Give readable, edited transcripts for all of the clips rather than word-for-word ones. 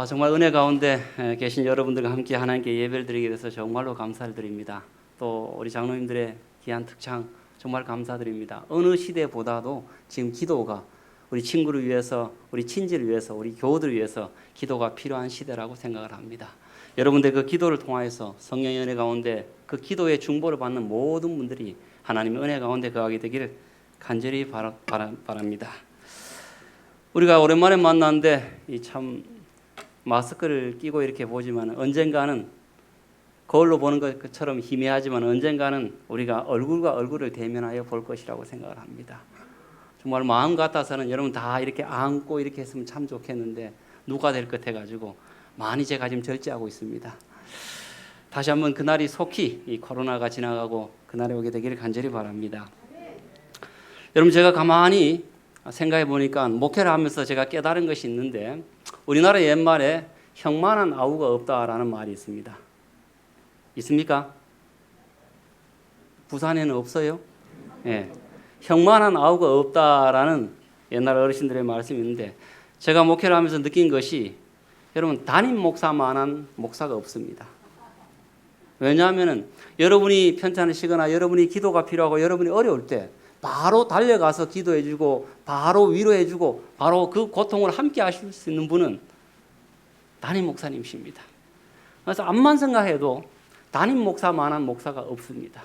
정말 은혜 가운데 계신 여러분들과 함께 하나님께 예배를 드리게 돼서 정말로 감사를 드립니다. 또 우리 장로님들의 귀한 특창 정말 감사드립니다. 어느 시대보다도 지금 기도가 우리 친구를 위해서, 우리 친지를 위해서, 우리 교우들을 위해서 기도가 필요한 시대라고 생각을 합니다. 여러분들 그 기도를 통하여서 성령의 은혜 가운데 그 기도의 중보를 받는 모든 분들이 하나님의 은혜 가운데 거하게 되기를 간절히 바랍니다. 우리가 오랜만에 만났는데 참 마스크를 끼고 이렇게 보지만 언젠가는 거울로 보는 것처럼 희미하지만 언젠가는 우리가 얼굴과 얼굴을 대면하여 볼 것이라고 생각을 합니다. 정말 마음 같아서는 여러분 다 이렇게 안고 이렇게 했으면 참 좋겠는데 누가 될 것 해가지고 많이 제가 지금 절제하고 있습니다. 다시 한번 그날이 속히 이 코로나가 지나가고 그날이 오게 되기를 간절히 바랍니다. 여러분 제가 가만히 생각해 보니까 목회를 하면서 제가 깨달은 것이 있는데 우리나라 옛말에 형만한 아우가 없다라는 말이 있습니다. 있습니까? 부산에는 없어요? 네. 형만한 아우가 없다라는 옛날 어르신들의 말씀이 있는데 제가 목회를 하면서 느낀 것이 여러분 담임 목사만한 목사가 없습니다. 왜냐하면 여러분이 편찮으시거나 여러분이 기도가 필요하고 여러분이 어려울 때 바로 달려가서 기도해주고 바로 위로해주고 바로 그 고통을 함께 하실 수 있는 분은 담임 목사님이십니다. 그래서 암만 생각해도 담임 목사만한 목사가 없습니다.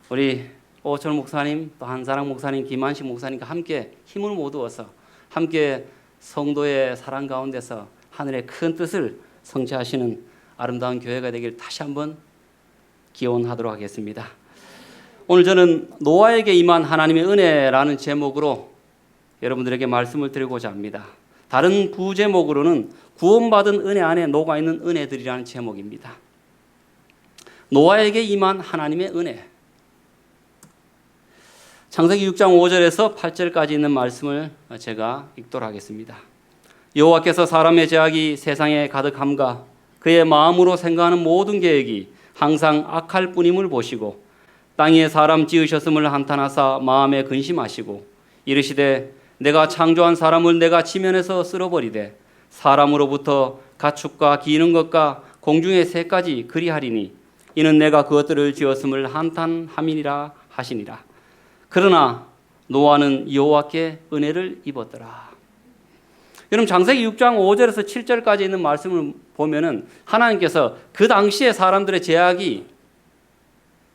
우리 오철 목사님, 또 한사랑 목사님, 김한식 목사님과 함께 힘을 모두어서 함께 성도의 사랑 가운데서 하늘의 큰 뜻을 성취하시는 아름다운 교회가 되길 다시 한번 기원하도록 하겠습니다. 오늘 저는 노아에게 임한 하나님의 은혜라는 제목으로 여러분들에게 말씀을 드리고자 합니다. 다른 부제목으로는 구원받은 은혜 안에 녹아있는 은혜들이라는 제목입니다. 노아에게 임한 하나님의 은혜. 창세기 6장 5절에서 8절까지 있는 말씀을 제가 읽도록 하겠습니다. 여호와께서 사람의 죄악이 세상에 가득함과 그의 마음으로 생각하는 모든 계획이 항상 악할 뿐임을 보시고 땅에 사람 지으셨음을 한탄하사 마음에 근심하시고 이르시되 내가 창조한 사람을 내가 지면에서 쓸어버리되 사람으로부터 가축과 기는 것과 공중의 새까지 그리하리니 이는 내가 그것들을 지었음을 한탄함이니라 하시니라. 그러나 노아는 여호와께 은혜를 입었더라. 여러분 창세기 6장 5절에서 7절까지 있는 말씀을 보면은 하나님께서 그 당시의 사람들의 죄악이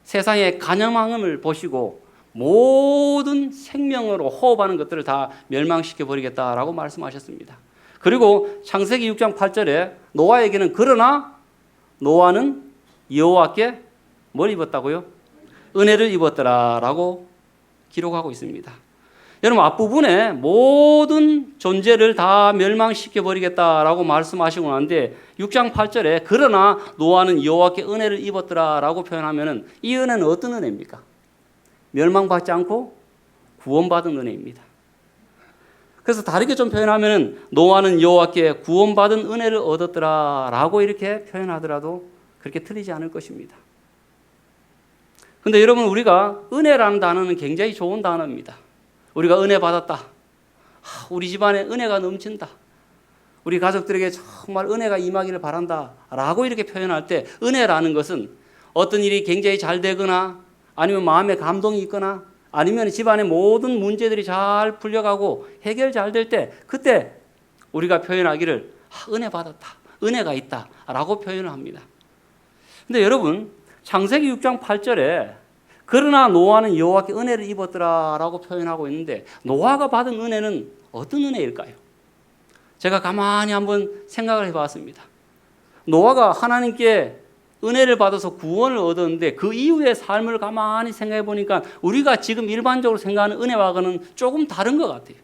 세상의 간염함을 보시고 모든 생명으로 호흡하는 것들을 다 멸망시켜 버리겠다라고 말씀하셨습니다. 그리고 창세기 6장 8절에 노아에게는 그러나 노아는 여호와께 뭘 입었다고요? 은혜를 입었더라라고 기록하고 있습니다. 여러분 앞부분에 모든 존재를 다 멸망시켜 버리겠다라고 말씀하시고 나는데 6장 8절에 그러나 노아는 여호와께 은혜를 입었더라라고 표현하면은 이 은혜는 어떤 은혜입니까? 멸망받지 않고 구원받은 은혜입니다. 그래서 다르게 좀 표현하면은 노아는 여호와께 구원받은 은혜를 얻었더라라고 이렇게 표현하더라도 그렇게 틀리지 않을 것입니다. 근데 여러분 우리가 은혜라는 단어는 굉장히 좋은 단어입니다. 우리가 은혜 받았다. 우리 집안에 은혜가 넘친다. 우리 가족들에게 정말 은혜가 임하기를 바란다. 라고 이렇게 표현할 때 은혜라는 것은 어떤 일이 굉장히 잘 되거나 아니면 마음에 감동이 있거나 아니면 집안의 모든 문제들이 잘 풀려가고 해결 잘 될 때 그때 우리가 표현하기를 은혜 받았다. 은혜가 있다. 라고 표현을 합니다. 근데 여러분 창세기 6장 8절에 그러나 노아는 여호와께 은혜를 입었더라라고 표현하고 있는데 노아가 받은 은혜는 어떤 은혜일까요? 제가 가만히 한번 생각을 해봤습니다. 노아가 하나님께 은혜를 받아서 구원을 얻었는데 그 이후의 삶을 가만히 생각해 보니까 우리가 지금 일반적으로 생각하는 은혜와는 조금 다른 것 같아요.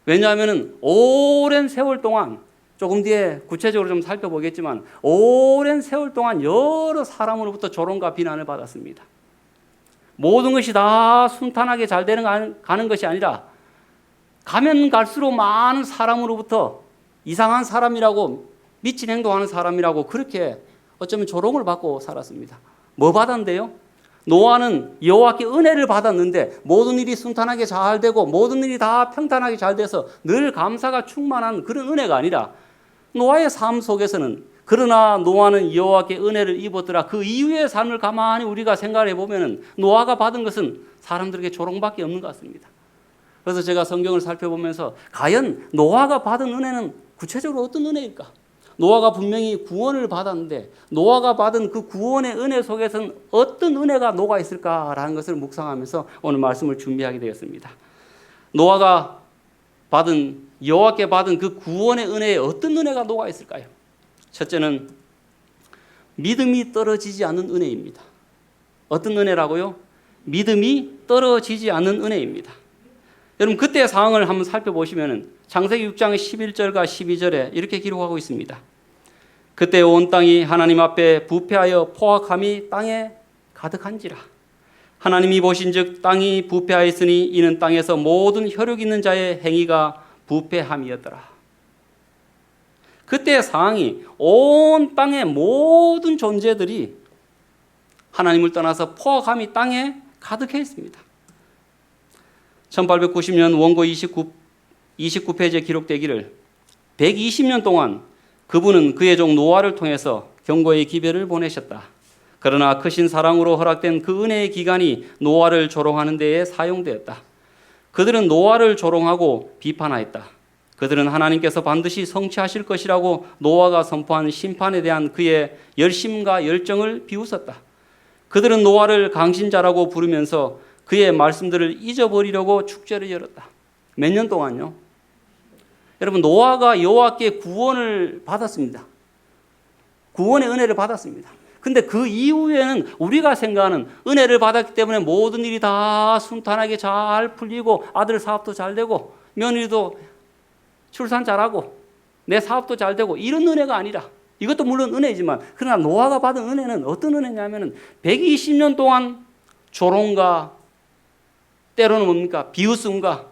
왜냐하면 오랜 세월 동안 조금 뒤에 구체적으로 좀 살펴보겠지만 오랜 세월 동안 여러 사람으로부터 조롱과 비난을 받았습니다. 모든 것이 다 순탄하게 잘 가는 것이 아니라 가면 갈수록 많은 사람으로부터 이상한 사람이라고 미친 행동하는 사람이라고 그렇게 어쩌면 조롱을 받고 살았습니다. 뭐 받았는데요? 노아는 여호와께 은혜를 받았는데 모든 일이 순탄하게 잘 되고 모든 일이 다 평탄하게 잘 돼서 늘 감사가 충만한 그런 은혜가 아니라 노아의 삶 속에서는 그러나 노아는 여호와께 은혜를 입었더라. 그 이후의 삶을 가만히 우리가 생각해 보면은 노아가 받은 것은 사람들에게 조롱밖에 없는 것 같습니다. 그래서 제가 성경을 살펴보면서 과연 노아가 받은 은혜는 구체적으로 어떤 은혜일까? 노아가 분명히 구원을 받았는데 노아가 받은 그 구원의 은혜 속에서는 어떤 은혜가 녹아 있을까라는 것을 묵상하면서 오늘 말씀을 준비하게 되었습니다. 노아가 받은 여호와께 받은 그 구원의 은혜에 어떤 은혜가 녹아 있을까요? 첫째는 믿음이 떨어지지 않는 은혜입니다. 어떤 은혜라고요? 믿음이 떨어지지 않는 은혜입니다. 여러분 그때의 상황을 한번 살펴보시면 창세기 6장 11절과 12절에 이렇게 기록하고 있습니다. 그때 온 땅이 하나님 앞에 부패하여 포악함이 땅에 가득한지라. 하나님이 보신즉 땅이 부패하였으니 이는 땅에서 모든 혈육 있는 자의 행위가 부패함이었더라. 그때의 상황이 온 땅의 모든 존재들이 하나님을 떠나서 포악함이 땅에 가득해 있습니다. 1890년 원고 29페이지에 기록되기를 120년 동안 그분은 그의 종 노아를 통해서 경고의 기별을 보내셨다. 그러나 크신 사랑으로 허락된 그 은혜의 기간이 노아를 조롱하는 데에 사용되었다. 그들은 노아를 조롱하고 비판하였다. 그들은 하나님께서 반드시 성취하실 것이라고 노아가 선포한 심판에 대한 그의 열심과 열정을 비웃었다. 그들은 노아를 강신자라고 부르면서 그의 말씀들을 잊어버리려고 축제를 열었다. 몇 년 동안요? 여러분 노아가 여호와께 구원을 받았습니다. 구원의 은혜를 받았습니다. 근데 그 이후에는 우리가 생각하는 은혜를 받았기 때문에 모든 일이 다 순탄하게 잘 풀리고 아들 사업도 잘 되고 며느리도 출산 잘하고 내 사업도 잘 되고 이런 은혜가 아니라 이것도 물론 은혜지만 그러나 노아가 받은 은혜는 어떤 은혜냐면은 120년 동안 조롱과 때로는 뭡니까? 비웃음과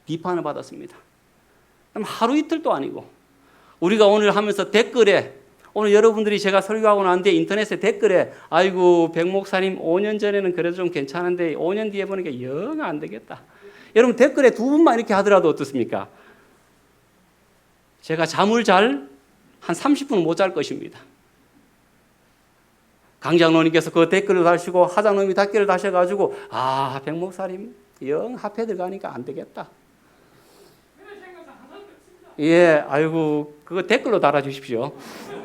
비판을 받았습니다. 하루 이틀도 아니고 우리가 오늘 하면서 댓글에 오늘 여러분들이 제가 설교하고 난 뒤에 인터넷에 댓글에 아이고 백 목사님 5년 전에는 그래도 좀 괜찮은데 5년 뒤에 보니까 영 안 되겠다. 여러분 댓글에 두 분만 이렇게 하더라도 어떻습니까? 제가 잠을 한 30분은 못 잘 것입니다. 강장로님께서 그 댓글을 다시고 하장로님이 댓글을 다셔가지고 백 목사님 영 합해 들어가니까 안 되겠다. 예, 아이고 그거 댓글로 달아주십시오.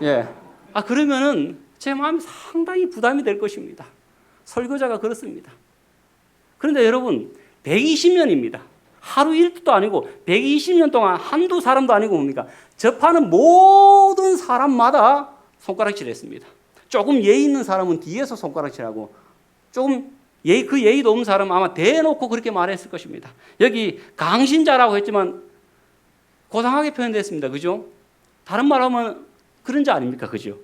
예, 그러면은 제 마음이 상당히 부담이 될 것입니다. 설교자가 그렇습니다. 그런데 여러분 120년입니다. 하루 일도 아니고 120년 동안 한두 사람도 아니고 뭡니까? 접하는 모든 사람마다 손가락질했습니다. 조금 예의 있는 사람은 뒤에서 손가락질하고 조금 그 예의도 없는 사람은 아마 대놓고 그렇게 말했을 것입니다. 여기 강신자라고 했지만 고상하게 표현됐습니다. 그죠? 다른 말 하면 그런 자 아닙니까? 그죠?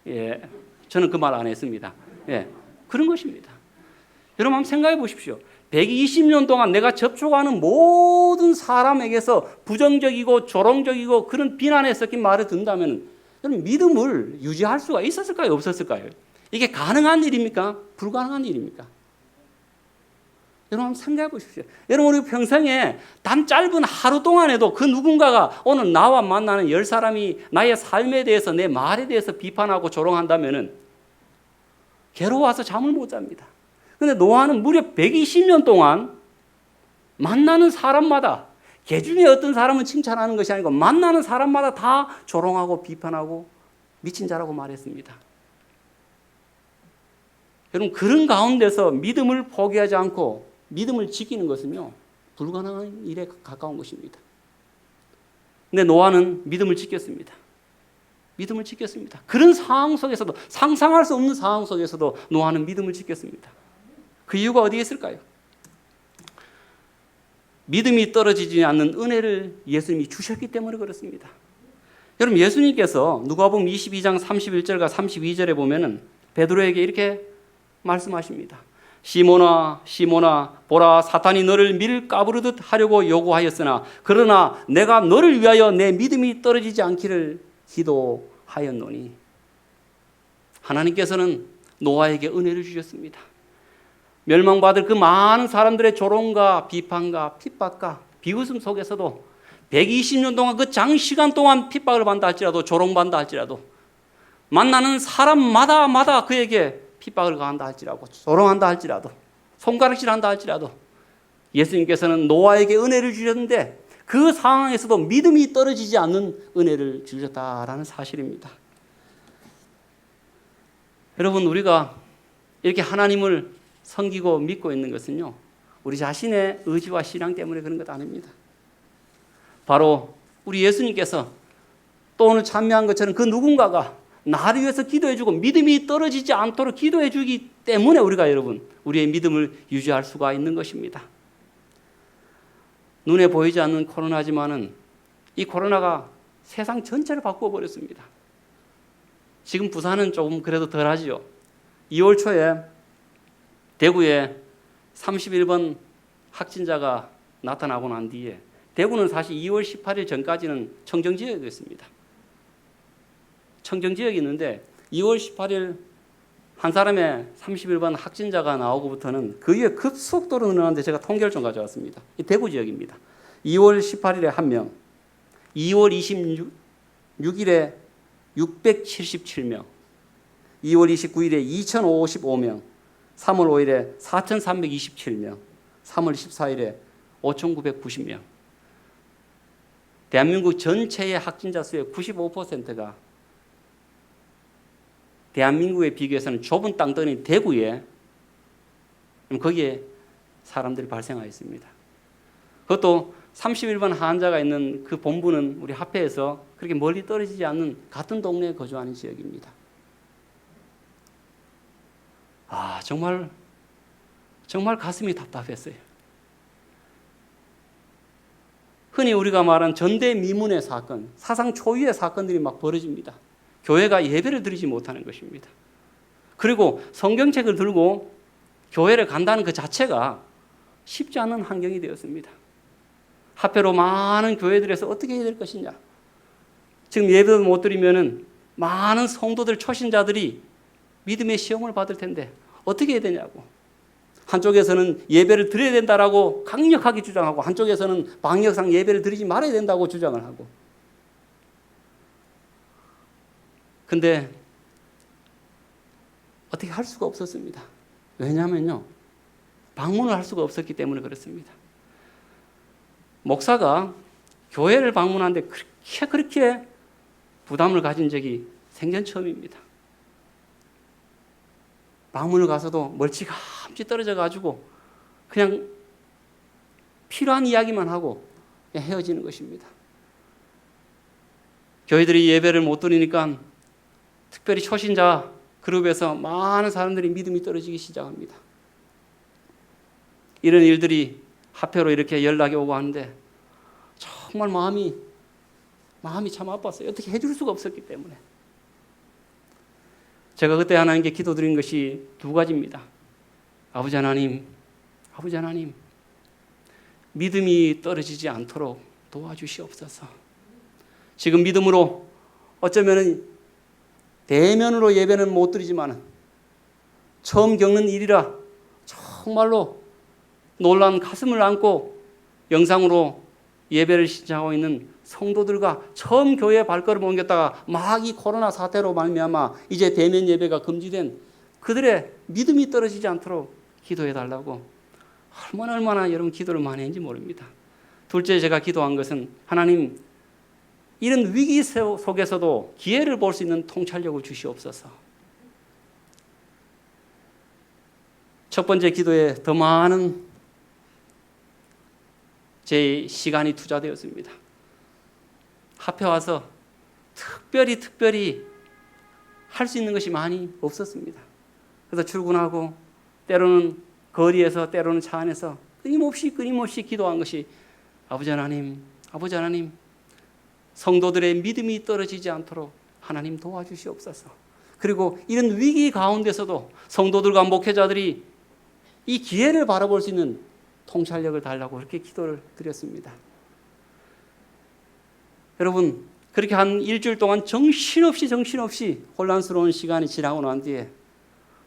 예. 저는 그 말 안 했습니다. 예. 그런 것입니다. 여러분 한번 생각해 보십시오. 120년 동안 내가 접촉하는 모든 사람에게서 부정적이고 조롱적이고 그런 비난에 섞인 말을 듣는다면 여러분 믿음을 유지할 수가 있었을까요? 없었을까요? 이게 가능한 일입니까? 불가능한 일입니까? 여러분 한번 생각해 보십시오. 여러분 우리 평생에 단 짧은 하루 동안에도 그 누군가가 오늘 나와 만나는 10사람이 나의 삶에 대해서 내 말에 대해서 비판하고 조롱한다면 괴로워서 잠을 못 잡니다. 그런데 노아는 무려 120년 동안 만나는 사람마다 개중에 어떤 사람은 칭찬하는 것이 아니고 만나는 사람마다 다 조롱하고 비판하고 미친 자라고 말했습니다. 여러분 그런 가운데서 믿음을 포기하지 않고 믿음을 지키는 것은요 불가능한 일에 가까운 것입니다. 근데 노아는 믿음을 지켰습니다. 믿음을 지켰습니다. 그런 상황 속에서도 상상할 수 없는 상황 속에서도 노아는 믿음을 지켰습니다. 그 이유가 어디에 있을까요? 믿음이 떨어지지 않는 은혜를 예수님이 주셨기 때문에 그렇습니다. 여러분 예수님께서 누가복음 22장 31절과 32절에 보면은 베드로에게 이렇게 말씀하십니다. 시몬아 시몬아 보라 사탄이 너를 밀 까부르듯 하려고 요구하였으나 그러나 내가 너를 위하여 내 믿음이 떨어지지 않기를 기도하였노니. 하나님께서는 노아에게 은혜를 주셨습니다. 멸망받을 그 많은 사람들의 조롱과 비판과 핍박과 비웃음 속에서도 120년 동안 그 장시간 동안 핍박을 받는다 할지라도, 조롱받는다 할지라도, 만나는 사람마다 그에게 핍박을 가한다 할지라도, 조롱한다 할지라도, 손가락질한다 할지라도, 예수님께서는 노아에게 은혜를 주셨는데 그 상황에서도 믿음이 떨어지지 않는 은혜를 주셨다라는 사실입니다. 여러분, 우리가 이렇게 하나님을 섬기고 믿고 있는 것은요, 우리 자신의 의지와 신앙 때문에 그런 것 아닙니다. 바로 우리 예수님께서 또 오늘 찬미한 것처럼 그 누군가가 나를 위해서 기도해주고 믿음이 떨어지지 않도록 기도해주기 때문에 우리가 여러분, 우리의 믿음을 유지할 수가 있는 것입니다. 눈에 보이지 않는 코로나지만은 이 코로나가 세상 전체를 바꿔버렸습니다. 지금 부산은 조금 그래도 덜하지요. 2월 초에 대구에 31번 확진자가 나타나고 난 뒤에, 대구는 사실 2월 18일 전까지는 청정지역이었습니다. 청정지역이 있는데 2월 18일 한 사람의 31번 확진자가 나오고부터는 그 이후에 급속도로 늘어나는데 제가 통계를 좀 가져왔습니다. 이 대구 지역입니다. 2월 18일에 1명, 2월 26일에 677명, 2월 29일에 2055명, 3월 5일에 4327명, 3월 14일에 5990명. 대한민국 전체의 확진자 수의 95%가 대한민국에 비교해서는 좁은 땅덩이 대구에, 거기에 사람들이 발생하였습니다. 그것도 31번 환자가 있는 그 본부는 우리 합회에서 그렇게 멀리 떨어지지 않는 같은 동네에 거주하는 지역입니다. 정말 가슴이 답답했어요. 흔히 우리가 말한 전대미문의 사건, 사상 초유의 사건들이 막 벌어집니다. 교회가 예배를 드리지 못하는 것입니다. 그리고 성경책을 들고 교회를 간다는 그 자체가 쉽지 않은 환경이 되었습니다. 합회로 많은 교회들에서 어떻게 해야 될 것이냐. 지금 예배도 못 드리면은 많은 성도들, 초신자들이 믿음의 시험을 받을 텐데 어떻게 해야 되냐고. 한쪽에서는 예배를 드려야 된다라고 강력하게 주장하고, 한쪽에서는 방역상 예배를 드리지 말아야 된다고 주장을 하고. 근데 어떻게 할 수가 없었습니다. 왜냐하면요, 방문을 할 수가 없었기 때문에 그렇습니다. 목사가 교회를 방문하는데 그렇게 부담을 가진 적이 생전 처음입니다. 방문을 가서도 멀찌감치 떨어져 가지고 그냥 필요한 이야기만 하고 그냥 헤어지는 것입니다. 교회들이 예배를 못 드리니까 특별히 초신자 그룹에서 많은 사람들이 믿음이 떨어지기 시작합니다. 이런 일들이 합회로 이렇게 연락이 오고 하는데 정말 마음이 참 아팠어요. 어떻게 해줄 수가 없었기 때문에. 제가 그때 하나님께 기도드린 것이 두 가지입니다. 아버지 하나님, 믿음이 떨어지지 않도록 도와주시옵소서. 지금 믿음으로 어쩌면 대면으로 예배는 못 드리지만 처음 겪는 일이라 정말로 놀란 가슴을 안고 영상으로 예배를 시작하고 있는 성도들과 처음 교회에 발걸음 옮겼다가 막 이 코로나 사태로 말미암아 이제 대면 예배가 금지된 그들의 믿음이 떨어지지 않도록 기도해 달라고 얼마나 여러분 기도를 많이 했는지 모릅니다. 둘째, 제가 기도한 것은 하나님, 이런 위기 속에서도 기회를 볼 수 있는 통찰력을 주시옵소서. 첫 번째 기도에 더 많은 제 시간이 투자되었습니다. 합회 와서 특별히 할 수 있는 것이 많이 없었습니다. 그래서 출근하고 때로는 거리에서 때로는 차 안에서 끊임없이 기도한 것이 아버지 하나님, 성도들의 믿음이 떨어지지 않도록 하나님 도와주시옵소서. 그리고 이런 위기 가운데서도 성도들과 목회자들이 이 기회를 바라볼 수 있는 통찰력을 달라고 그렇게 기도를 드렸습니다. 여러분, 그렇게 한 일주일 동안 정신없이 혼란스러운 시간이 지나고 난 뒤에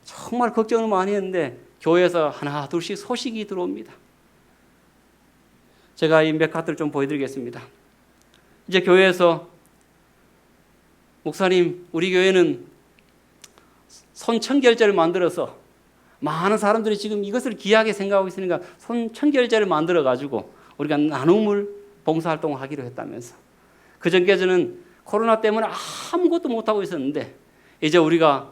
정말 걱정을 많이 했는데 교회에서 하나 둘씩 소식이 들어옵니다. 제가 이 몇 카드를 좀 보여드리겠습니다. 이제 교회에서 목사님, 우리 교회는 손청결제를 만들어서 많은 사람들이 지금 이것을 귀하게 생각하고 있으니까 손청결제를 만들어 가지고 우리가 나눔을 봉사활동을 하기로 했다면서, 그전까지는 코로나 때문에 아무것도 못하고 있었는데 이제 우리가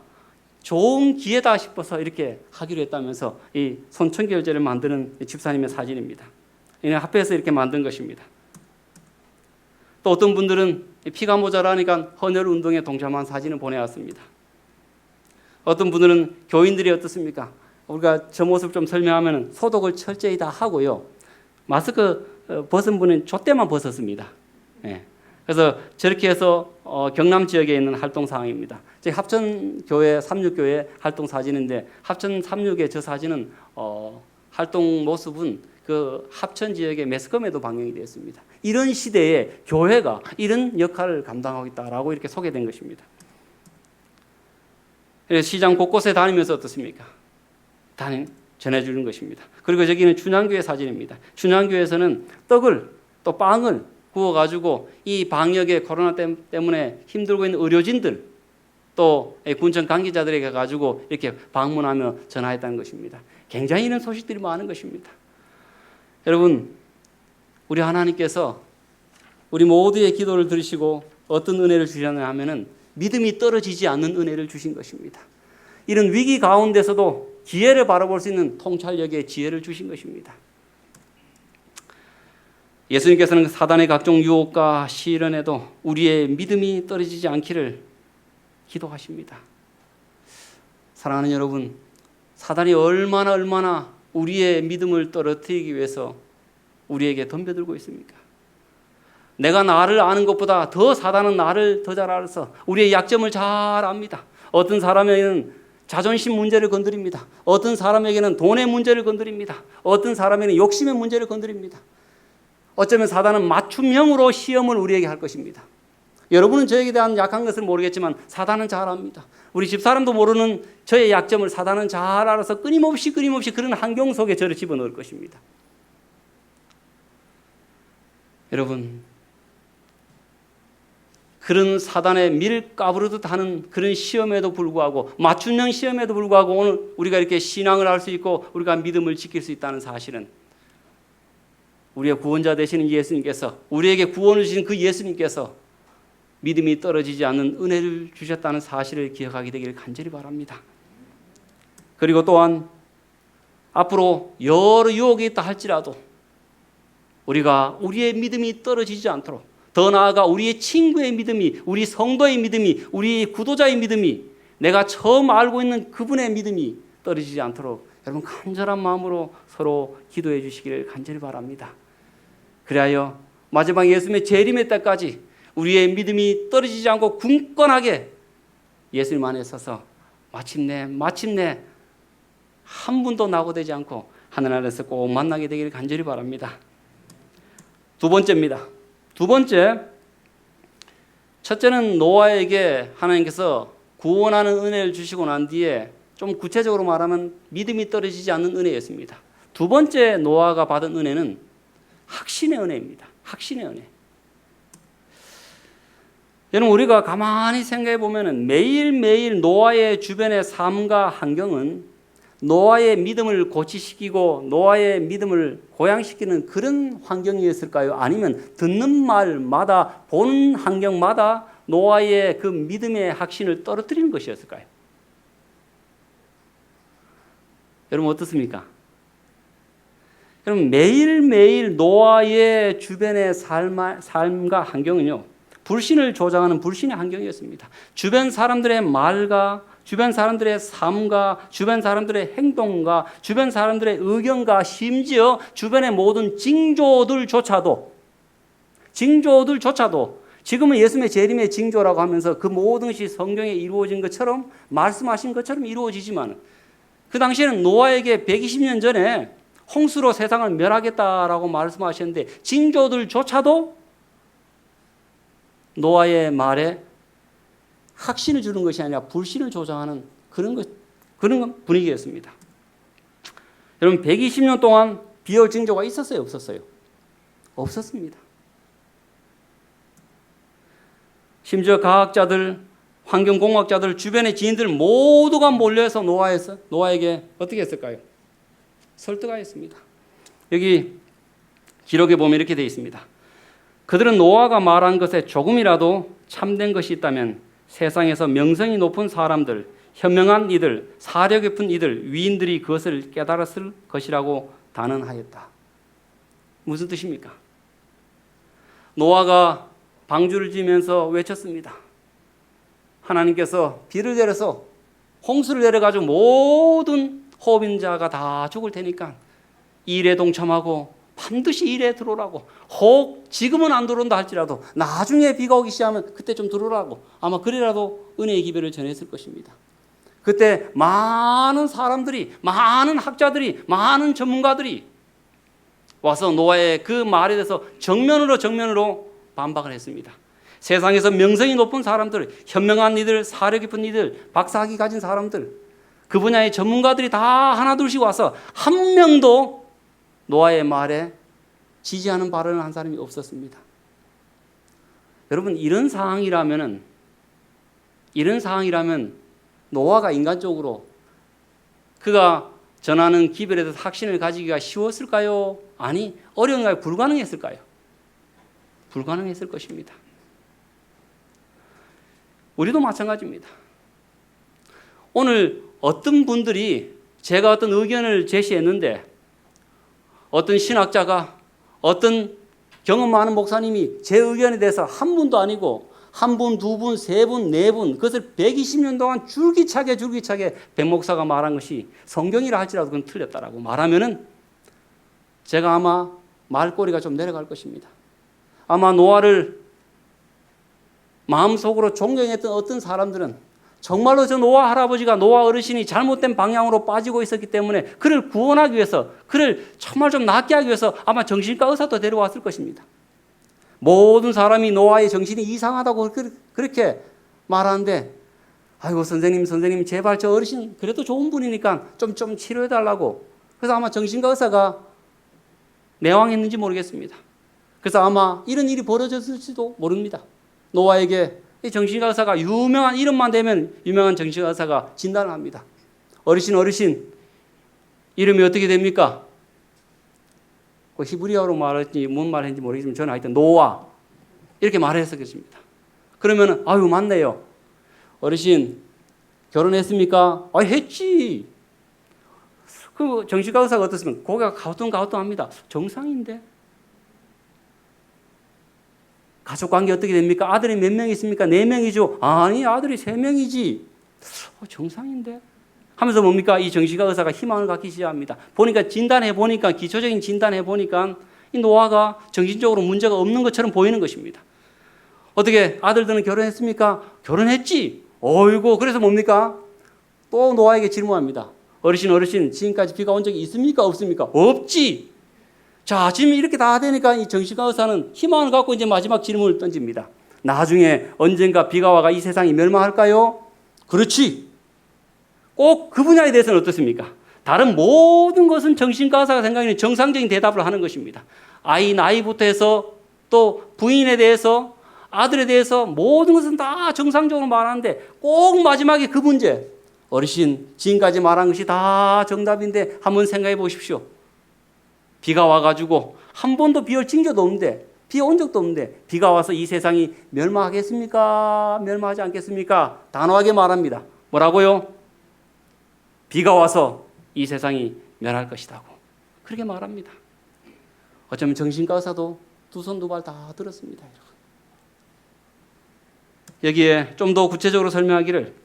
좋은 기회다 싶어서 이렇게 하기로 했다면서 이 손청결제를 만드는 집사님의 사진입니다. 이는 합해서 이렇게 만든 것입니다. 또 어떤 분들은 피가 모자라니까 헌혈 운동에 동참한 사진을 보내왔습니다. 어떤 분들은 교인들이 어떻습니까? 우리가 저 모습 좀 설명하면 소독을 철저히 다 하고요. 마스크 벗은 분은 족대만 벗었습니다. 네. 그래서 저렇게 해서 경남 지역에 있는 활동 상황입니다. 합천교회 삼육교회 활동 사진인데, 합천 삼육의 저 사진은 활동 모습은 그 합천 지역의 매스컴에도 방영이 되었습니다. 이런 시대에 교회가 이런 역할을 감당하고 있다라고 이렇게 소개된 것입니다. 시장 곳곳에 다니면서 어떻습니까? 전해주는 것입니다. 그리고 저기는 춘향교회 사진입니다. 춘향교회에서는 떡을 또 빵을 구워가지고 이 방역의 코로나 때문에 힘들고 있는 의료진들 또 군청 관계자들에게 가지고 이렇게 방문하며 전화했다는 것입니다. 굉장히 이런 소식들이 많은 것입니다. 여러분, 우리 하나님께서 우리 모두의 기도를 들으시고 어떤 은혜를 주셨냐 하면은 믿음이 떨어지지 않는 은혜를 주신 것입니다. 이런 위기 가운데서도 기회를 바라볼 수 있는 통찰력의 지혜를 주신 것입니다. 예수님께서는 사단의 각종 유혹과 시련에도 우리의 믿음이 떨어지지 않기를 기도하십니다. 사랑하는 여러분, 사단이 얼마나 우리의 믿음을 떨어뜨리기 위해서 우리에게 덤벼들고 있습니까? 내가 나를 아는 것보다 더 사단은 나를 더 잘 알아서 우리의 약점을 잘 압니다. 어떤 사람에게는 자존심 문제를 건드립니다. 어떤 사람에게는 돈의 문제를 건드립니다. 어떤 사람에게는 욕심의 문제를 건드립니다. 어쩌면 사단은 맞춤형으로 시험을 우리에게 할 것입니다. 여러분은 저에게 대한 약한 것을 모르겠지만 사단은 잘 압니다. 우리 집사람도 모르는 저의 약점을 사단은 잘 알아서 끊임없이 그런 환경 속에 저를 집어넣을 것입니다. 여러분, 그런 사단의 밀 까부르듯 하는 그런 시험에도 불구하고, 맞춤형 시험에도 불구하고 오늘 우리가 이렇게 신앙을 할 수 있고 우리가 믿음을 지킬 수 있다는 사실은 우리의 구원자 되시는 예수님께서, 우리에게 구원을 주신 그 예수님께서 믿음이 떨어지지 않는 은혜를 주셨다는 사실을 기억하게 되기를 간절히 바랍니다. 그리고 또한 앞으로 여러 유혹이 있다 할지라도 우리가 우리의 믿음이 떨어지지 않도록, 더 나아가 우리의 친구의 믿음이, 우리 성도의 믿음이, 우리 구도자의 믿음이, 내가 처음 알고 있는 그분의 믿음이 떨어지지 않도록 여러분 간절한 마음으로 서로 기도해 주시기를 간절히 바랍니다. 그리하여 마지막 예수님의 재림의 때까지 우리의 믿음이 떨어지지 않고 굳건하게 예수님 안에 서서 마침내 한 분도 낙오되지 않고 하늘 아래서 꼭 만나게 되기를 간절히 바랍니다. 두 번째입니다. 두 번째, 첫째는 노아에게 하나님께서 구원하는 은혜를 주시고 난 뒤에 좀 구체적으로 말하면 믿음이 떨어지지 않는 은혜였습니다. 두 번째 노아가 받은 은혜는 확신의 은혜입니다. 확신의 은혜. 여러분, 우리가 가만히 생각해 보면 매일매일 노아의 주변의 삶과 환경은 노아의 믿음을 고취시키고 노아의 믿음을 고양시키는 그런 환경이었을까요? 아니면 듣는 말마다, 보는 환경마다 노아의 그 믿음의 확신을 떨어뜨리는 것이었을까요? 여러분 어떻습니까? 여러분, 매일매일 노아의 주변의 삶과 환경은요, 불신을 조장하는 불신의 환경이었습니다. 주변 사람들의 말과 주변 사람들의 삶과 주변 사람들의 행동과 주변 사람들의 의견과 심지어 주변의 모든 징조들조차도 지금은 예수님의 재림의 징조라고 하면서 그 모든 것이 성경에 이루어진 것처럼, 말씀하신 것처럼 이루어지지만 그 당시에는 노아에게 120년 전에 홍수로 세상을 멸하겠다라고 말씀하셨는데 징조들조차도 노아의 말에 확신을 주는 것이 아니라 불신을 조장하는 그런 분위기였습니다. 여러분 120년 동안 비올 징조가 있었어요? 없었어요? 없었습니다. 심지어 과학자들, 환경공학자들, 주변의 지인들 모두가 몰려서 노아에게 어떻게 했을까요? 설득하였습니다. 여기 기록에 보면 이렇게 되어 있습니다. 그들은 노아가 말한 것에 조금이라도 참된 것이 있다면 세상에서 명성이 높은 사람들, 현명한 이들, 사려 깊은 이들, 위인들이 그것을 깨달았을 것이라고 단언하였다. 무슨 뜻입니까? 노아가 방주를 지면서 외쳤습니다. 하나님께서 비를 내려서 홍수를 내려가지고 모든 호흡인자가 다 죽을 테니까 이 일에 동참하고 반드시 일에 들어오라고. 혹 지금은 안 들어온다 할지라도 나중에 비가 오기 시작하면 그때 좀 들어오라고. 아마 그래라도 은혜의 기별을 전했을 것입니다. 그때 많은 사람들이, 많은 학자들이, 많은 전문가들이 와서 노아의 그 말에 대해서 정면으로 반박을 했습니다. 세상에서 명성이 높은 사람들, 현명한 이들, 사려 깊은 이들, 박사학위 가진 사람들, 그 분야의 전문가들이 다 하나둘씩 와서 한 명도 노아의 말에 지지하는 발언을 한 사람이 없었습니다. 여러분 이런 상황이라면 노아가 인간적으로 그가 전하는 기별에 대해서 확신을 가지기가 쉬웠을까요? 아니, 어려운가요? 불가능했을까요? 불가능했을 것입니다. 우리도 마찬가지입니다. 오늘 어떤 분들이 제가 어떤 의견을 제시했는데 어떤 신학자가 어떤 경험 많은 목사님이 제 의견에 대해서 한 분도 아니고 한 분, 두 분, 세 분, 네 분, 그것을 120년 동안 줄기차게 백 목사가 말한 것이 성경이라 할지라도 그건 틀렸다라고 말하면은 제가 아마 말꼬리가 좀 내려갈 것입니다. 아마 노아를 마음속으로 존경했던 어떤 사람들은 정말로 저 노아 할아버지가, 노아 어르신이 잘못된 방향으로 빠지고 있었기 때문에 그를 구원하기 위해서, 그를 정말 좀 낫게 하기 위해서 아마 정신과 의사도 데려왔을 것입니다. 모든 사람이 노아의 정신이 이상하다고 그렇게 말하는데, 아이고 선생님 제발 저 어르신 그래도 좋은 분이니까 좀 치료해달라고. 그래서 아마 정신과 의사가 내왕했는지 모르겠습니다. 그래서 아마 이런 일이 벌어졌을지도 모릅니다. 노아에게 이 정신과 의사가 유명한 이름만 되면 유명한 정신과 의사가 진단을 합니다. 어르신 이름이 어떻게 됩니까? 그 히브리어로 말했지 뭔 말했는지 모르겠지만 저는 하여튼 노아 이렇게 말해서 그렇습니다. 그러면 아유 맞네요. 어르신 결혼했습니까? 아 했지. 그 정신과 의사가 어떻습니까? 고개가 가우뚱가우뚱합니다. 정상인데. 가족관계 어떻게 됩니까? 아들이 몇 명 있습니까? 4명이죠. 아니 아들이 3명이지. 정상인데 하면서 뭡니까? 이 정신과 의사가 희망을 갖기 시작합니다. 보니까 기초적인 진단해 보니까 이 노아가 정신적으로 문제가 없는 것처럼 보이는 것입니다. 어떻게 아들들은 결혼했습니까? 결혼했지. 어이고 그래서 뭡니까? 또 노아에게 질문합니다. 어르신 지금까지 비가 온 적이 있습니까? 없습니까? 없지. 자, 지금 이렇게 다 되니까 이 정신과 의사는 희망을 갖고 이제 마지막 질문을 던집니다. 나중에 언젠가 비가 와가 이 세상이 멸망할까요? 그렇지. 꼭 그 분야에 대해서는 어떻습니까? 다른 모든 것은 정신과 의사가 생각하는 정상적인 대답을 하는 것입니다. 아이 나이부터 해서 또 부인에 대해서 아들에 대해서 모든 것은 다 정상적으로 말하는데 꼭 마지막에 그 문제, 어르신 지금까지 말한 것이 다 정답인데 한번 생각해 보십시오. 비가 와가지고 한 번도 비 올 징조도 없는데, 비 온 적도 없는데 비가 와서 이 세상이 멸망하겠습니까? 멸망하지 않겠습니까? 단호하게 말합니다. 뭐라고요? 비가 와서 이 세상이 멸할 것이라고 그렇게 말합니다. 어쩌면 정신과 의사도 두 손 두 발 다 들었습니다. 여러분. 여기에 좀 더 구체적으로 설명하기를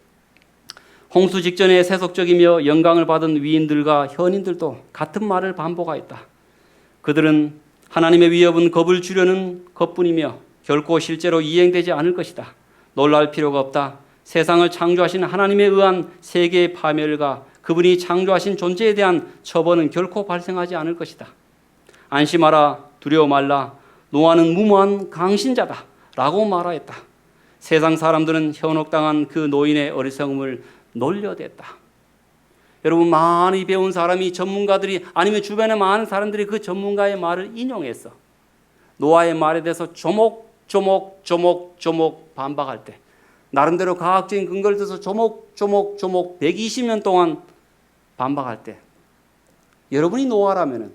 홍수 직전에 세속적이며 영광을 받은 위인들과 현인들도 같은 말을 반복하였다. 그들은 하나님의 위협은 겁을 주려는 것뿐이며 결코 실제로 이행되지 않을 것이다. 놀랄 필요가 없다. 세상을 창조하신 하나님에 의한 세계의 파멸과 그분이 창조하신 존재에 대한 처벌은 결코 발생하지 않을 것이다. 안심하라, 두려워 말라. 노아는 무모한 강신자다 라고 말하였다. 세상 사람들은 현혹당한 그 노인의 어리석음을 놀려댔다. 여러분, 많이 배운 사람이, 전문가들이, 아니면 주변에 많은 사람들이 그 전문가의 말을 인용해서 노아의 말에 대해서 조목 반박할 때, 나름대로 과학적인 근거를 들어서 조목 120년 동안 반박할 때, 여러분이 노아라면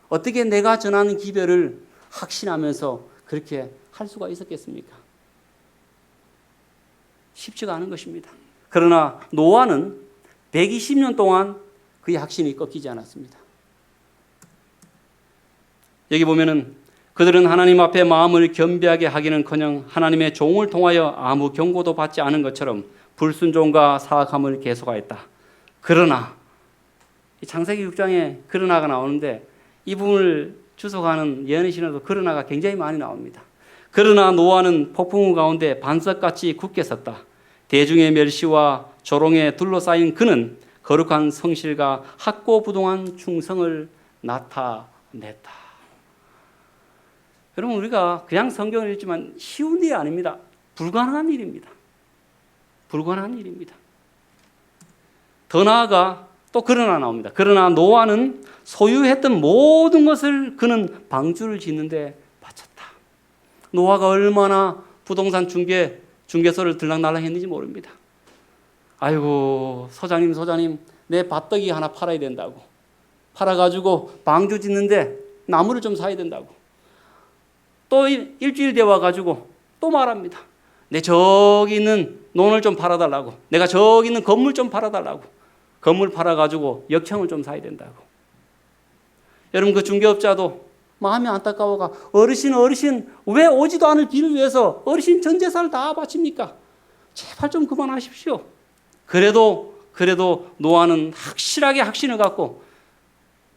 어떻게 내가 전하는 기별을 확신하면서 그렇게 할 수가 있었겠습니까? 쉽지가 않은 것입니다. 그러나 노아는 120년 동안 그의 확신이 꺾이지 않았습니다. 여기 보면은 그들은 하나님 앞에 마음을 겸비하게 하기는커녕 하나님의 종을 통하여 아무 경고도 받지 않은 것처럼 불순종과 사악함을 계속하였다. 그러나, 창세기 6장에 그러나가 나오는데 이 부분을 주석하는 예언의 신에도 그러나가 굉장히 많이 나옵니다. 그러나 노아는 폭풍우 가운데 반석같이 굳게 섰다. 대중의 멸시와 조롱에 둘러싸인 그는 거룩한 성실과 학고부동한 충성을 나타냈다. 여러분, 우리가 그냥 성경을 읽지만 쉬운 일이 아닙니다. 불가능한 일입니다. 불가능한 일입니다. 더 나아가 또 그러나 나옵니다. 그러나 노아는 소유했던 모든 것을 그는 방주를 짓는데 바쳤다. 노아가 얼마나 부동산 중개소를 들락날락 했는지 모릅니다. 아이고, 소장님, 내 밭떡이 하나 팔아야 된다고. 팔아가지고 방주 짓는데 나무를 좀 사야 된다고. 또 일주일 뒤에 와가지고 또 말합니다. 내 저기 있는 논을 좀 팔아달라고. 내가 저기 있는 건물 좀 팔아달라고. 건물 팔아가지고 역청을 좀 사야 된다고. 여러분, 그 중개업자도 마음이 안타까워가 어르신 왜 오지도 않을 비를 위해서 어르신 전 재산을 다 바칩니까? 제발 좀 그만하십시오. 그래도 노아는 확실하게 확신을 갖고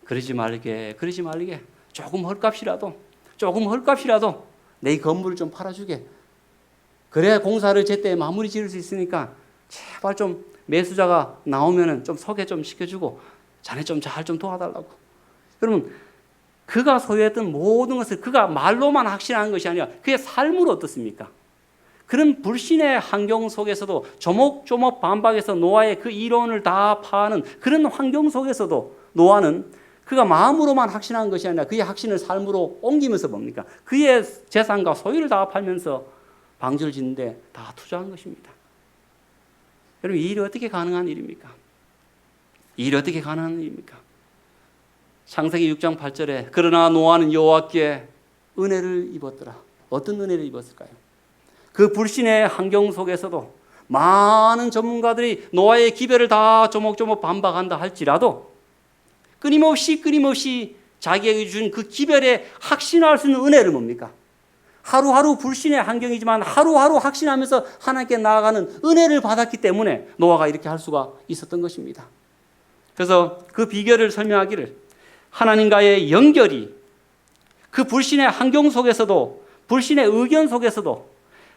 그러지 말게 조금 헐값이라도 내 건물을 좀 팔아주게. 그래야 공사를 제때 마무리 지을 수 있으니까 제발 좀 매수자가 나오면은 좀 소개 좀 시켜주고 자네 좀 잘 좀 도와달라고. 여러분, 그가 소유했던 모든 것을 그가 말로만 확신하는 것이 아니라 그의 삶으로 어떻습니까? 그런 불신의 환경 속에서도 조목조목 반박해서 노아의 그 이론을 다 파는 그런 환경 속에서도 노아는 그가 마음으로만 확신한 것이 아니라 그의 확신을 삶으로 옮기면서 뭡니까? 그의 재산과 소유를 다 팔면서 방주를 짓는데 다 투자한 것입니다. 여러분, 이 일이 어떻게 가능한 일입니까? 이 일이 어떻게 가능한 일입니까? 창세기 6장 8절에 그러나 노아는 여호와께 은혜를 입었더라. 어떤 은혜를 입었을까요? 그 불신의 환경 속에서도 많은 전문가들이 노아의 기별을 다 조목조목 반박한다 할지라도 끊임없이 자기에게 준 그 기별에 확신할 수 있는 은혜를 뭡니까? 하루하루 불신의 환경이지만 하루하루 확신하면서 하나님께 나아가는 은혜를 받았기 때문에 노아가 이렇게 할 수가 있었던 것입니다. 그래서 그 비결을 설명하기를 하나님과의 연결이 그 불신의 환경 속에서도 불신의 의견 속에서도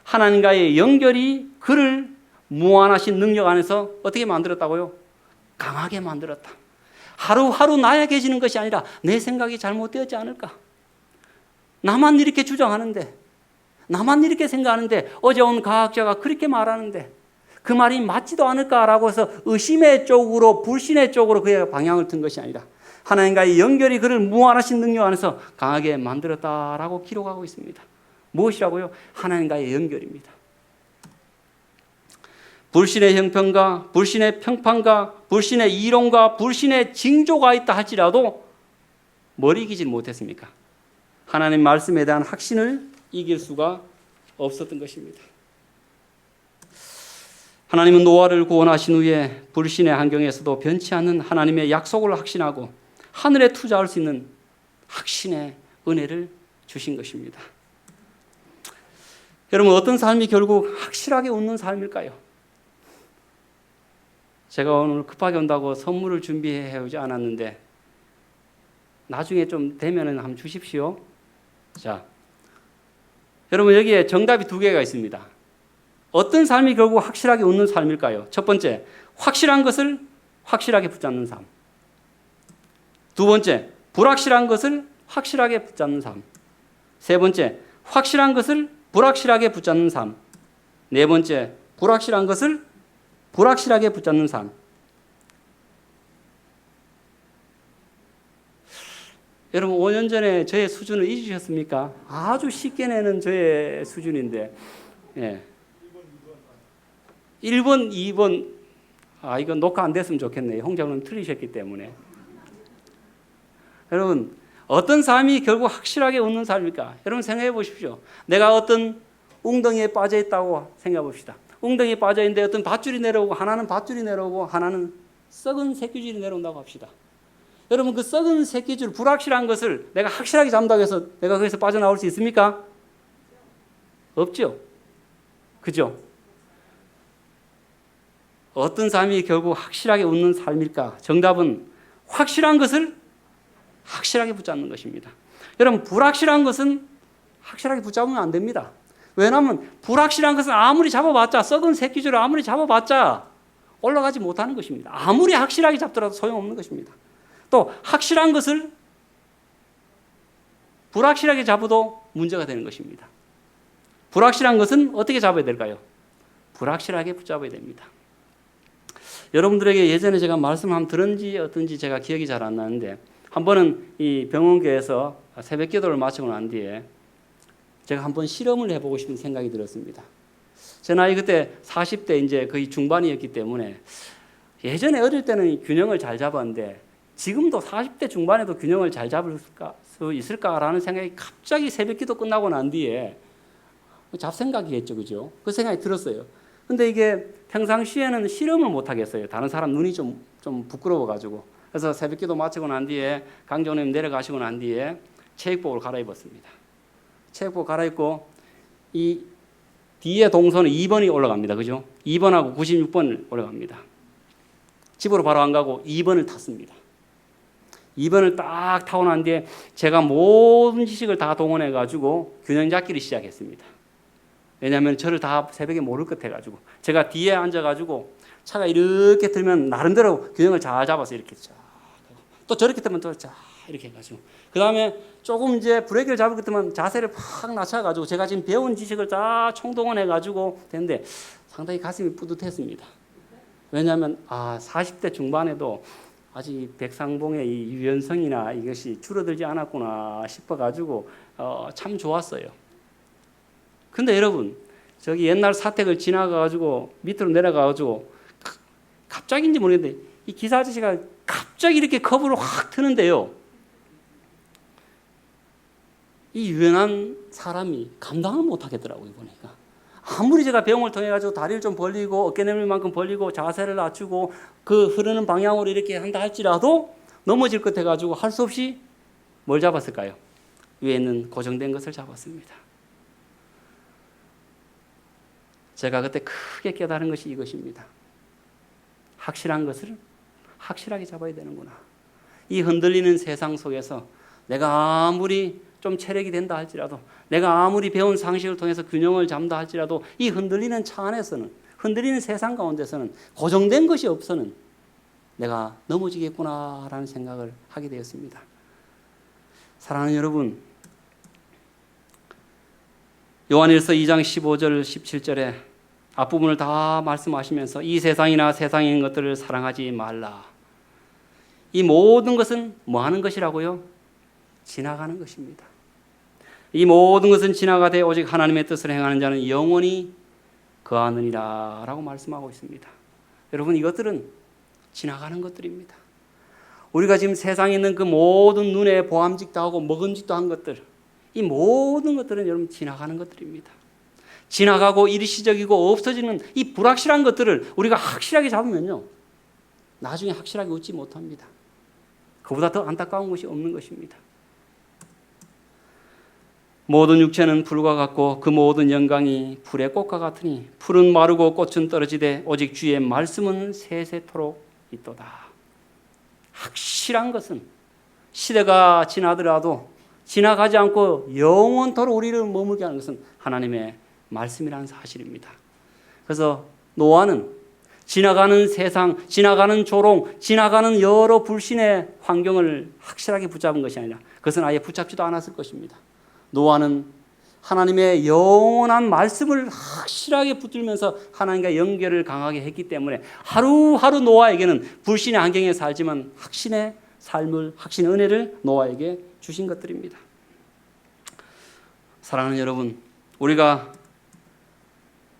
하나님과의 연결이 그를 무한하신 능력 안에서 어떻게 만들었다고요? 강하게 만들었다. 하루하루 나약해지는 것이 아니라 내 생각이 잘못되었지 않을까? 나만 이렇게 주장하는데, 나만 이렇게 생각하는데, 어제 온 과학자가 그렇게 말하는데 그 말이 맞지도 않을까라고 해서 의심의 쪽으로, 불신의 쪽으로 그의 방향을 든 것이 아니라 하나님과의 연결이 그를 무한하신 능력 안에서 강하게 만들었다라고 기록하고 있습니다. 무엇이라고요? 하나님과의 연결입니다. 불신의 형편과 불신의 평판과 불신의 이론과 불신의 징조가 있다 할지라도 뭘 이기지 못했습니까? 하나님 말씀에 대한 확신을 이길 수가 없었던 것입니다. 하나님은 노아를 구원하신 후에 불신의 환경에서도 변치 않는 하나님의 약속을 확신하고 하늘에 투자할 수 있는 확신의 은혜를 주신 것입니다. 여러분, 어떤 삶이 결국 확실하게 웃는 삶일까요? 제가 오늘 급하게 온다고 선물을 준비해 오지 않았는데 나중에 좀 되면은 한번 주십시오. 자, 여러분, 여기에 정답이 두 개가 있습니다. 어떤 삶이 결국 확실하게 웃는 삶일까요? 첫 번째, 확실한 것을 확실하게 붙잡는 삶. 두 번째, 불확실한 것을 확실하게 붙잡는 삶. 세 번째, 확실한 것을 불확실하게 붙잡는 삶. 네 번째, 불확실한 것을 불확실하게 붙잡는 삶. 여러분 5년 전에 저의 수준을 잊으셨습니까? 아주 쉽게 내는 저의 수준인데, 예. 1번, 2번, 이건 녹화 안 됐으면 좋겠네요. 홍장님 틀리셨기 때문에. 여러분, 어떤 삶이 결국 확실하게 웃는 삶일까? 여러분 생각해 보십시오. 내가 어떤 웅덩이에 빠져 있다고 생각해 봅시다. 웅덩이에 빠져 있는데 어떤 밧줄이 내려오고, 하나는 밧줄이 내려오고, 하나는 썩은 새끼줄이 내려온다고 합시다. 여러분 그 썩은 새끼줄, 불확실한 것을 내가 확실하게 잡는다고 해서 내가 거기서 빠져나올 수 있습니까? 없죠. 그죠? 어떤 삶이 결국 확실하게 웃는 삶일까? 정답은 확실한 것을 확실하게 붙잡는 것입니다. 여러분 불확실한 것은 확실하게 붙잡으면 안 됩니다. 왜냐하면 불확실한 것은 아무리 잡아봤자, 썩은 새끼줄을 아무리 잡아봤자 올라가지 못하는 것입니다. 아무리 확실하게 잡더라도 소용없는 것입니다. 또 확실한 것을 불확실하게 잡아도 문제가 되는 것입니다. 불확실한 것은 어떻게 잡아야 될까요? 불확실하게 붙잡아야 됩니다. 여러분들에게 예전에 제가 말씀 한번 들은지 어떤지 제가 기억이 잘 안 나는데, 한 번은 이 병원교에서 새벽 기도를 마치고 난 뒤에 제가 한번 실험을 해보고 싶은 생각이 들었습니다. 제 나이 그때 40대 이제 거의 중반이었기 때문에 예전에 어릴 때는 균형을 잘 잡았는데 지금도 40대 중반에도 균형을 잘 잡을 수 있을까라는 생각이 갑자기 새벽 기도 끝나고 난 뒤에 잡생각이겠죠, 그죠? 그 생각이 들었어요. 근데 이게 평상시에는 실험을 못 하겠어요. 다른 사람 눈이 좀 부끄러워가지고. 그래서 새벽 기도 마치고 난 뒤에 강정님 내려가시고 난 뒤에 체육복을 갈아입었습니다. 체육복 갈아입고 이 뒤에 동선은 2번이 올라갑니다. 그죠? 2번하고 96번 올라갑니다. 집으로 바로 안 가고 2번을 탔습니다. 2번을 딱 타고 난 뒤에 제가 모든 지식을 다 동원해가지고 균형 잡기를 시작했습니다. 왜냐하면 저를 다 새벽에 모를 것 해가지고 제가 뒤에 앉아가지고 차가 이렇게 들면 나름대로 균형을 잘 잡아서 이렇게 쫙 또 저렇게 뜨면 또 쫙 이렇게 해가지고 그 다음에 조금 이제 브레이크를 잡을 것 같으면 자세를 팍 낮춰가지고 제가 지금 배운 지식을 다 총동원해가지고 됐는데 상당히 가슴이 뿌듯했습니다. 왜냐하면 40대 중반에도 아직 백상봉의 이 유연성이나 이것이 줄어들지 않았구나 싶어가지고 참 좋았어요. 근데 여러분 저기 옛날 사택을 지나가가지고 밑으로 내려가가지고 갑자기인지 모르겠는데 이 기사 아저씨가 갑자기 이렇게 커브를 확 트는데요. 이 유연한 사람이 감당을 못하겠더라고요. 보니까 아무리 제가 배움을 통해 가지고 다리를 좀 벌리고 어깨 내밀 만큼 벌리고 자세를 낮추고 그 흐르는 방향으로 이렇게 한다 할지라도 넘어질 것 해가지고 할 수 없이 뭘 잡았을까요? 위에 있는 고정된 것을 잡았습니다. 제가 그때 크게 깨달은 것이 이것입니다. 확실한 것을 확실하게 잡아야 되는구나. 이 흔들리는 세상 속에서 내가 아무리 좀 체력이 된다 할지라도 내가 아무리 배운 상식을 통해서 균형을 잡는다 할지라도 이 흔들리는 차 안에서는 흔들리는 세상 가운데서는 고정된 것이 없어는 내가 넘어지겠구나라는 생각을 하게 되었습니다. 사랑하는 여러분, 요한일서 2장 15절 17절에 앞부분을 다 말씀하시면서 이 세상이나 세상에 있는 것들을 사랑하지 말라. 이 모든 것은 뭐 하는 것이라고요? 지나가는 것입니다. 이 모든 것은 지나가되 오직 하나님의 뜻을 행하는 자는 영원히 거하느니라 라고 말씀하고 있습니다. 여러분 이것들은 지나가는 것들입니다. 우리가 지금 세상에 있는 그 모든 눈에 보암직도 하고 먹음직도 한 것들, 이 모든 것들은 여러분 지나가는 것들입니다. 지나가고 일시적이고 없어지는 이 불확실한 것들을 우리가 확실하게 잡으면요 나중에 확실하게 웃지 못합니다. 그보다 더 안타까운 것이 없는 것입니다. 모든 육체는 풀과 같고 그 모든 영광이 풀의 꽃과 같으니 풀은 마르고 꽃은 떨어지되 오직 주의 말씀은 세세토록 있도다. 확실한 것은 시대가 지나더라도 지나가지 않고 영원토록 우리를 머물게 하는 것은 하나님의 말씀이라는 사실입니다. 그래서 노아는 지나가는 세상, 지나가는 조롱, 지나가는 여러 불신의 환경을 확실하게 붙잡은 것이 아니라 그것은 아예 붙잡지도 않았을 것입니다. 노아는 하나님의 영원한 말씀을 확실하게 붙들면서 하나님과 연결을 강하게 했기 때문에 하루하루 노아에게는 불신의 환경에 살지만 확신의 삶을 확신 은혜를 노아에게 주신 것들입니다. 사랑하는 여러분, 우리가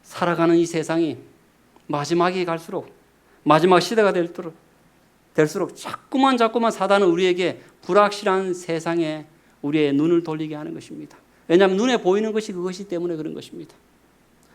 살아가는 이 세상이 마지막에 갈수록 마지막 시대가 될수록 자꾸만 사단은 우리에게 불확실한 세상에 우리의 눈을 돌리게 하는 것입니다. 왜냐하면 눈에 보이는 것이 그것이 때문에 그런 것입니다.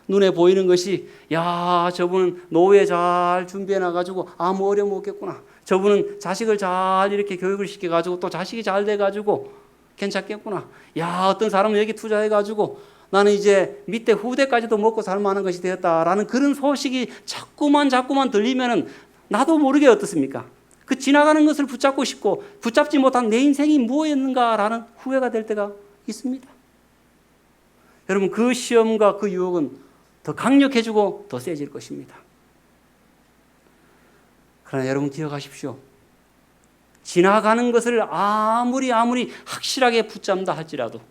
눈에 보이는 것이 야 저분은 노후에 잘 준비해놔가지고 아무 어려움 없겠구나. 저분은 자식을 잘 이렇게 교육을 시켜가지고 또 자식이 잘 돼가지고 괜찮겠구나. 야 어떤 사람은 여기 투자해가지고 나는 이제 밑에 후대까지도 먹고 살만한 것이 되었다라는 그런 소식이 자꾸만 들리면은 나도 모르게 어떻습니까? 그 지나가는 것을 붙잡고 싶고 붙잡지 못한 내 인생이 무엇이었는가라는 후회가 될 때가 있습니다. 여러분 그 시험과 그 유혹은 더 강력해지고 더 세질 것입니다. 그러나 여러분 기억하십시오. 지나가는 것을 아무리 확실하게 붙잡는다 할지라도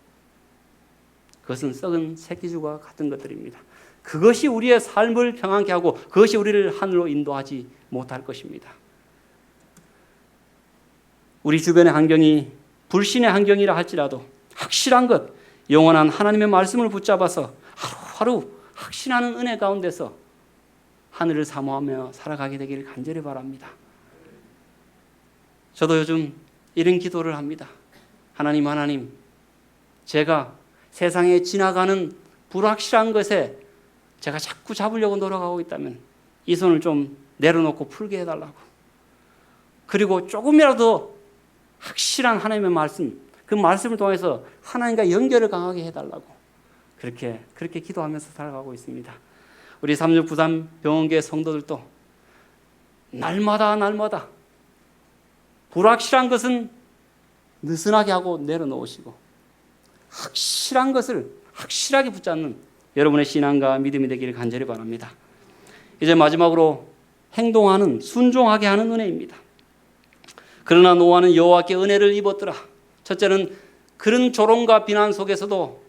그것은 썩은 새끼줄과 같은 것들입니다. 그것이 우리의 삶을 평안케 하고 그것이 우리를 하늘로 인도하지 못할 것입니다. 우리 주변의 환경이 불신의 환경이라 할지라도 확실한 것, 영원한 하나님의 말씀을 붙잡아서 하루하루 확신하는 은혜 가운데서 하늘을 사모하며 살아가게 되기를 간절히 바랍니다. 저도 요즘 이런 기도를 합니다. 하나님, 제가 세상에 지나가는 불확실한 것에 제가 자꾸 잡으려고 노력하고 있다면 이 손을 좀 내려놓고 풀게 해달라고. 그리고 조금이라도 확실한 하나님의 말씀, 그 말씀을 통해서 하나님과 연결을 강하게 해달라고 그렇게 기도하면서 살아가고 있습니다. 우리 3693 병원교회 성도들도 날마다 불확실한 것은 느슨하게 하고 내려놓으시고 확실한 것을 확실하게 붙잡는 여러분의 신앙과 믿음이 되기를 간절히 바랍니다. 이제 마지막으로 행동하는 순종하게 하는 은혜입니다. 그러나 노아는 여호와께 은혜를 입었더라. 첫째는 그런 조롱과 비난 속에서도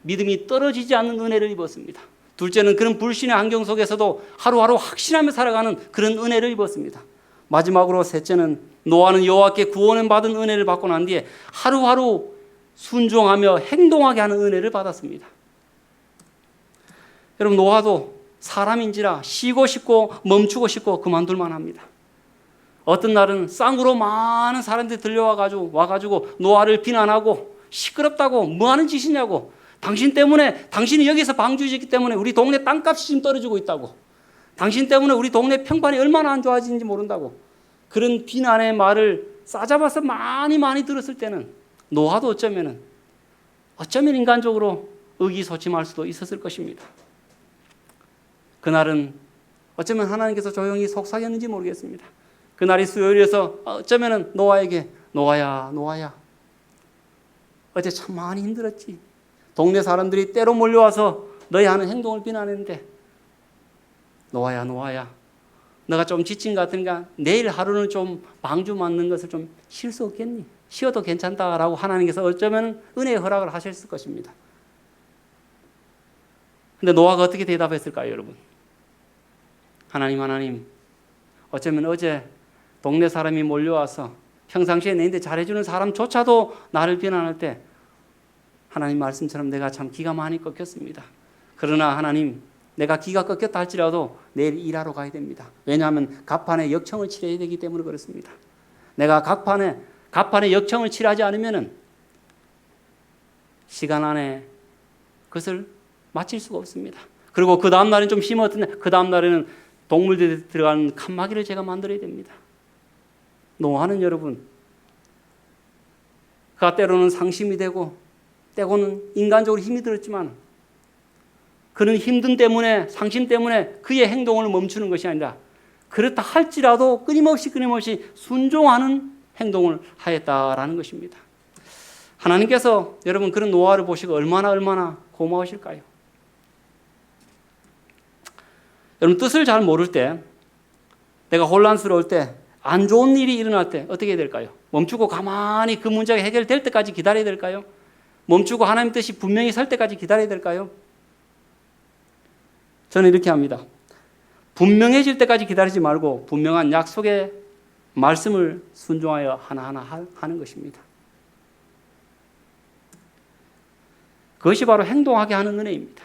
믿음이 떨어지지 않는 은혜를 입었습니다. 둘째는 그런 불신의 환경 속에서도 하루하루 확신하며 살아가는 그런 은혜를 입었습니다. 마지막으로 셋째는 노아는 여호와께 구원을 받은 은혜를 받고 난 뒤에 하루하루 순종하며 행동하게 하는 은혜를 받았습니다. 여러분 노아도 사람인지라 쉬고 싶고 멈추고 싶고 그만둘만 합니다. 어떤 날은 쌍으로 많은 사람들이 와가지고 노아를 비난하고 시끄럽다고 뭐하는 짓이냐고 당신 때문에 당신이 여기서 방주했기 때문에 우리 동네 땅값이 지금 떨어지고 있다고 당신 때문에 우리 동네 평판이 얼마나 안 좋아지는지 모른다고 그런 비난의 말을 싸잡아서 많이 들었을 때는 노아도 어쩌면 인간적으로 의기소침할 수도 있었을 것입니다. 그날은 어쩌면 하나님께서 조용히 속삭였는지 모르겠습니다. 그날이 수요일이어서 어쩌면 노아에게 노아야 어제 참 많이 힘들었지. 동네 사람들이 때로 몰려와서 너희 하는 행동을 비난했는데 노아야 너가 좀 지친 것 같으니까 내일 하루는 좀 방주 맞는 것을 좀 쉴 수 없겠니? 쉬어도 괜찮다라고 하나님께서 어쩌면 은혜의 허락을 하셨을 것입니다. 근데 노아가 어떻게 대답했을까요, 여러분? 하나님 어쩌면 어제 동네 사람이 몰려와서 평상시에 내한테 잘해주는 사람조차도 나를 비난할 때 하나님 말씀처럼 내가 참 기가 많이 꺾였습니다. 그러나 하나님 내가 기가 꺾였다 할지라도 내일 일하러 가야 됩니다. 왜냐하면 갑판에 역청을 치러야 되기 때문에 그렇습니다. 내가 갑판에 역청을 치러하지 않으면 시간 안에 그것을 마칠 수가 없습니다. 그리고 그 다음 날은 좀 힘이 어떤데 그 다음 날에는 동물들이 들어가는 칸막이를 제가 만들어야 됩니다. 노아는 여러분 그가 때로는 상심이 되고 때로는 인간적으로 힘이 들었지만 그는 힘든 때문에 상심 때문에 그의 행동을 멈추는 것이 아니라 그렇다 할지라도 끊임없이 순종하는 행동을 하였다라는 것입니다. 하나님께서 여러분 그런 노아를 보시고 얼마나 고마우실까요? 여러분 뜻을 잘 모를 때 내가 혼란스러울 때 안 좋은 일이 일어날 때 어떻게 해야 될까요? 멈추고 가만히 그 문제가 해결될 때까지 기다려야 될까요? 멈추고 하나님 뜻이 분명히 설 때까지 기다려야 될까요? 저는 이렇게 합니다. 분명해질 때까지 기다리지 말고 분명한 약속의 말씀을 순종하여 하나하나 하는 것입니다. 그것이 바로 행동하게 하는 은혜입니다.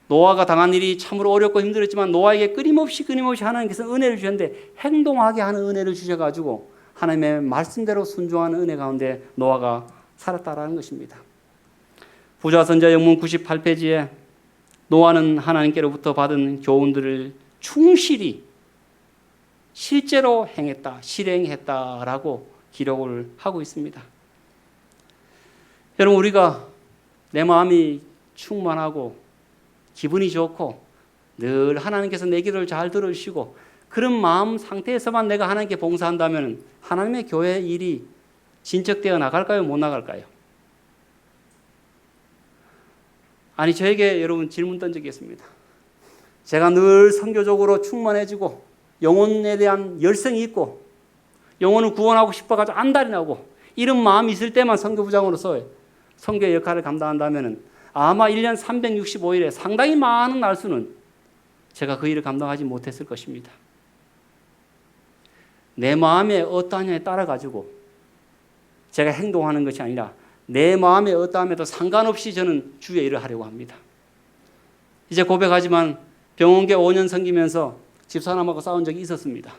노아가 당한 일이 참으로 어렵고 힘들었지만 노아에게 끊임없이 하나님께서 은혜를 주셨는데 행동하게 하는 은혜를 주셔가지고 하나님의 말씀대로 순종하는 은혜 가운데 노아가 살았다라는 것입니다. 부자선자 영문 98페이지에 노아는 하나님께로부터 받은 교훈들을 충실히 실제로 행했다, 실행했다라고 기록을 하고 있습니다. 여러분, 우리가 내 마음이 충만하고 기분이 좋고 늘 하나님께서 내 기도를 잘 들어주시고 그런 마음 상태에서만 내가 하나님께 봉사한다면 하나님의 교회 일이 진척되어 나갈까요? 못 나갈까요? 아니, 저에게 여러분 질문 던지겠습니다. 제가 늘 선교적으로 충만해지고 영혼에 대한 열성이 있고 영혼을 구원하고 싶어가지고 안달이 나고 이런 마음이 있을 때만 선교부장으로서 선교의 역할을 감당한다면 아마 1년 365일에 상당히 많은 날수는 제가 그 일을 감당하지 못했을 것입니다. 내 마음에 어떠하냐에 따라 가지고 제가 행동하는 것이 아니라 내 마음에 어떠함에도 상관없이 저는 주의 일을 하려고 합니다. 이제 고백하지만 병원계 5년 섬기면서 집사람하고 싸운 적이 있었습니다.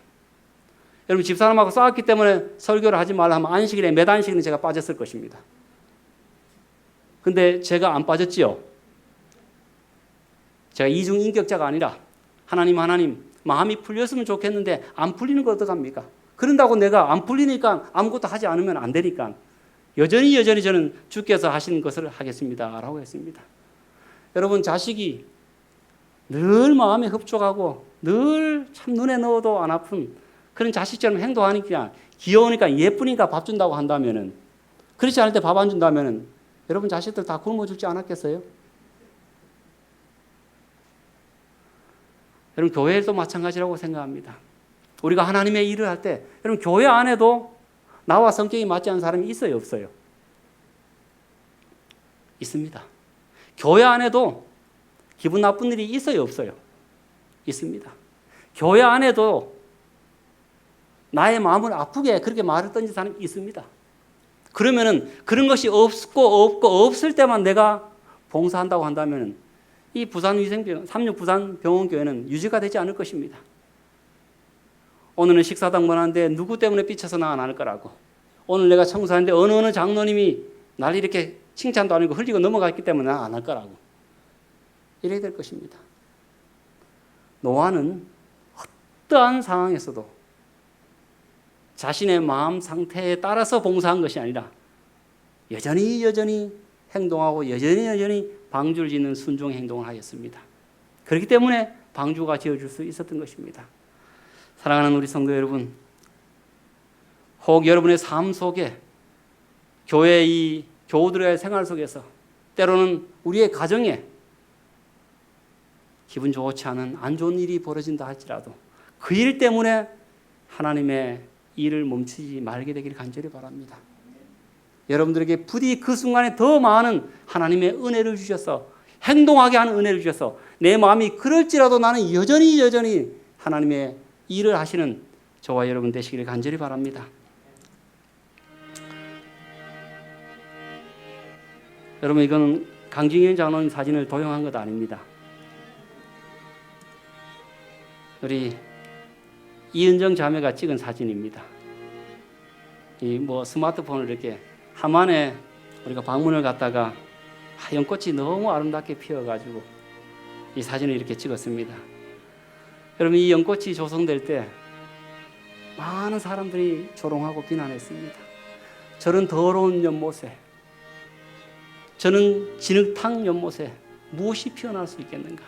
여러분, 집사람하고 싸웠기 때문에 설교를 하지 말라 하면 안식일에 몇 안식일은 제가 빠졌을 것입니다. 근데 제가 안 빠졌지요. 제가 이중인격자가 아니라 하나님 마음이 풀렸으면 좋겠는데 안 풀리는 거 어떡합니까? 그런다고 내가 안 풀리니까 아무것도 하지 않으면 안 되니까 여전히 저는 주께서 하시는 것을 하겠습니다 라고 했습니다. 여러분, 자식이 늘 마음에 흡족하고 늘 참 눈에 넣어도 안 아픈 그런 자식처럼 행동하니까 귀여우니까 예쁘니까 밥 준다고 한다면은, 그렇지 않을 때 밥 안 준다면은 여러분 자식들 다 굶어 죽지 않았겠어요? 여러분, 교회도 마찬가지라고 생각합니다. 우리가 하나님의 일을 할 때 여러분 교회 안에도 나와 성격이 맞지 않는 사람이 있어요, 없어요? 있습니다. 교회 안에도 기분 나쁜 일이 있어요, 없어요? 있습니다. 교회 안에도 나의 마음을 아프게 그렇게 말을 던진 사람이 있습니다. 그러면은 그런 것이 없을 때만 내가 봉사한다고 한다면 이 삼육 부산 병원교회는 유지가 되지 않을 것입니다. 오늘은 식사당번 하는데 누구 때문에 삐쳐서 나 안 할 거라고, 오늘 내가 청소하는데 어느 장로님이 날 이렇게 칭찬도 안 하고 흘리고 넘어갔기 때문에 나 안 할 거라고, 이래야 될 것입니다. 노아는 어떠한 상황에서도 자신의 마음 상태에 따라서 봉사한 것이 아니라 여전히 행동하고 여전히 방주를 짓는 순종 행동을 하였습니다. 그렇기 때문에 방주가 지어질 수 있었던 것입니다. 사랑하는 우리 성도 여러분, 혹 여러분의 삶 속에 교회 이 교우들의 생활 속에서 때로는 우리의 가정에 기분 좋지 않은 안 좋은 일이 벌어진다 할지라도 그 일 때문에 하나님의 일을 멈추지 말게 되기를 간절히 바랍니다. 여러분들에게 부디 그 순간에 더 많은 하나님의 은혜를 주셔서 행동하게 하는 은혜를 주셔서 내 마음이 그럴지라도 나는 여전히 하나님의 일을 하시는 저와 여러분 되시기를 간절히 바랍니다. 여러분, 이건 강진현 장로님 사진을 도용한 것 아닙니다. 우리 이은정 자매가 찍은 사진입니다. 이 스마트폰을 이렇게 하만에 우리가 방문을 갔다가 연꽃이 너무 아름답게 피어가지고 이 사진을 이렇게 찍었습니다. 여러분, 이 연꽃이 조성될 때 많은 사람들이 조롱하고 비난했습니다. 저런 더러운 연못에, 저는 진흙탕 연못에 무엇이 피어날 수 있겠는가?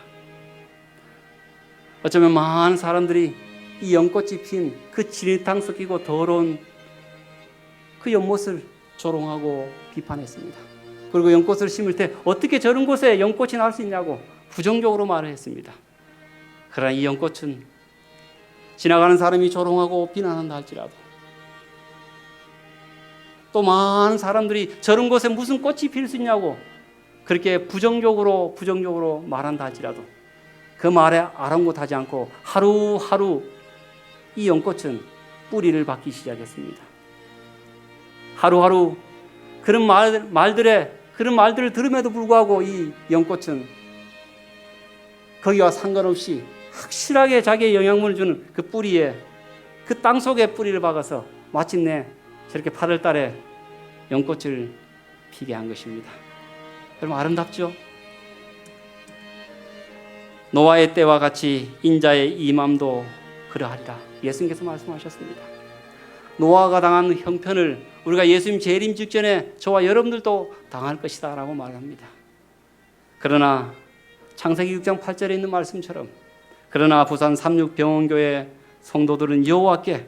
어쩌면 많은 사람들이 이 연꽃이 핀 그 진흙탕 섞이고 더러운 그 연못을 조롱하고 비판했습니다. 그리고 연꽃을 심을 때 어떻게 저런 곳에 연꽃이 날 수 있냐고 부정적으로 말을 했습니다. 그러나 이 연꽃은 지나가는 사람이 조롱하고 비난한다 할지라도, 또 많은 사람들이 저런 곳에 무슨 꽃이 필 수 있냐고 그렇게 부정적으로 말한다 할지라도 그 말에 아랑곳하지 않고 하루하루 이 연꽃은 뿌리를 박기 시작했습니다. 하루하루 그런 말들을 들음에도 불구하고 이 연꽃은 거기와 상관없이 확실하게 자기의 영양분을 주는 그 뿌리에, 그 땅 속에 뿌리를 박아서 마침내 저렇게 8월 달에 연꽃을 피게 한 것입니다. 여러분, 아름답죠? 노아의 때와 같이 인자의 임함도 그러하리라. 예수님께서 말씀하셨습니다. 노아가 당한 형편을 우리가 예수님 재림 직전에 저와 여러분들도 당할 것이다 라고 말합니다. 그러나 창세기 6장 8절에 있는 말씀처럼, 그러나 부산 삼육병원교회 성도들은 여호와께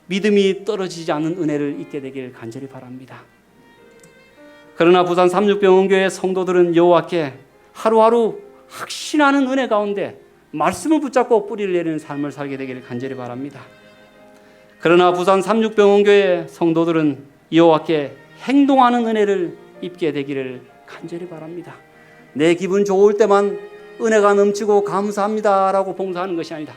믿음이 떨어지지 않는 은혜를 잊게 되길 간절히 바랍니다. 그러나 부산 삼육병원교회 성도들은 여호와께 하루하루 확신하는 은혜 가운데 말씀을 붙잡고 뿌리를 내리는 삶을 살게 되기를 간절히 바랍니다. 그러나 부산 삼육병원교회 성도들은 여호와께 행동하는 은혜를 입게 되기를 간절히 바랍니다. 내 기분 좋을 때만 은혜가 넘치고 감사합니다 라고 봉사하는 것이 아니다.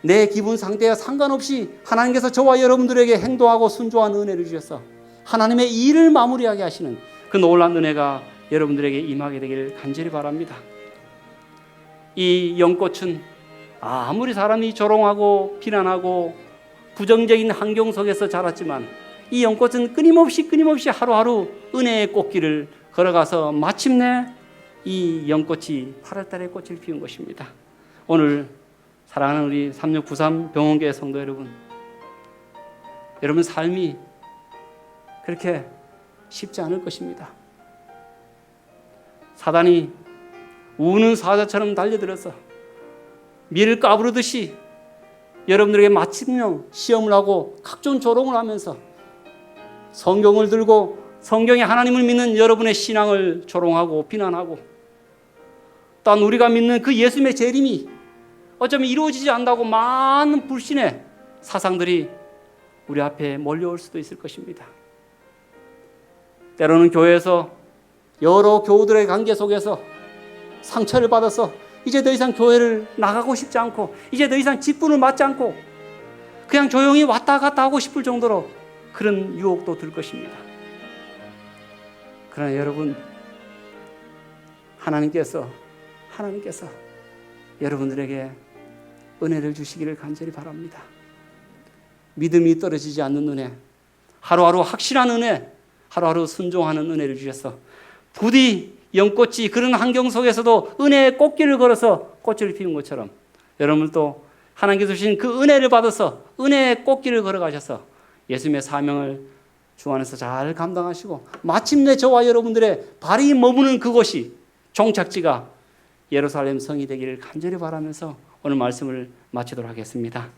내 기분 상태와 상관없이 하나님께서 저와 여러분들에게 행동하고 순종하는 은혜를 주셔서 하나님의 일을 마무리하게 하시는 그 놀라운 은혜가 여러분들에게 임하게 되기를 간절히 바랍니다. 이 연꽃은 아무리 사람이 조롱하고 비난하고 부정적인 환경 속에서 자랐지만 이 연꽃은 끊임없이 하루하루 은혜의 꽃길을 걸어가서 마침내 이 연꽃이 8월 달에 꽃을 피운 것입니다. 오늘 사랑하는 우리 삼육부산 병원교회 성도 여러분, 여러분 삶이 그렇게 쉽지 않을 것입니다. 사단이 우는 사자처럼 달려들어서 밀을 까부르듯이 여러분들에게 맞춤형 시험을 하고 각종 조롱을 하면서 성경을 들고 성경에 하나님을 믿는 여러분의 신앙을 조롱하고 비난하고, 또한 우리가 믿는 그 예수님의 재림이 어쩌면 이루어지지 않는다고 많은 불신의 사상들이 우리 앞에 몰려올 수도 있을 것입니다. 때로는 교회에서 여러 교우들의 관계 속에서 상처를 받아서 이제 더 이상 교회를 나가고 싶지 않고 이제 더 이상 직분을 맡지 않고 그냥 조용히 왔다 갔다 하고 싶을 정도로 그런 유혹도 들 것입니다. 그러나 여러분, 하나님께서 여러분들에게 은혜를 주시기를 간절히 바랍니다. 믿음이 떨어지지 않는 은혜, 하루하루 확실한 은혜, 하루하루 순종하는 은혜를 주셔서 부디 연꽃이 그런 환경 속에서도 은혜의 꽃길을 걸어서 꽃을 피운 것처럼 여러분도 하나님께서 주신 그 은혜를 받아서 은혜의 꽃길을 걸어가셔서 예수님의 사명을 주 안에서 잘 감당하시고 마침내 저와 여러분들의 발이 머무는 그곳이 종착지가 예루살렘 성이 되기를 간절히 바라면서 오늘 말씀을 마치도록 하겠습니다.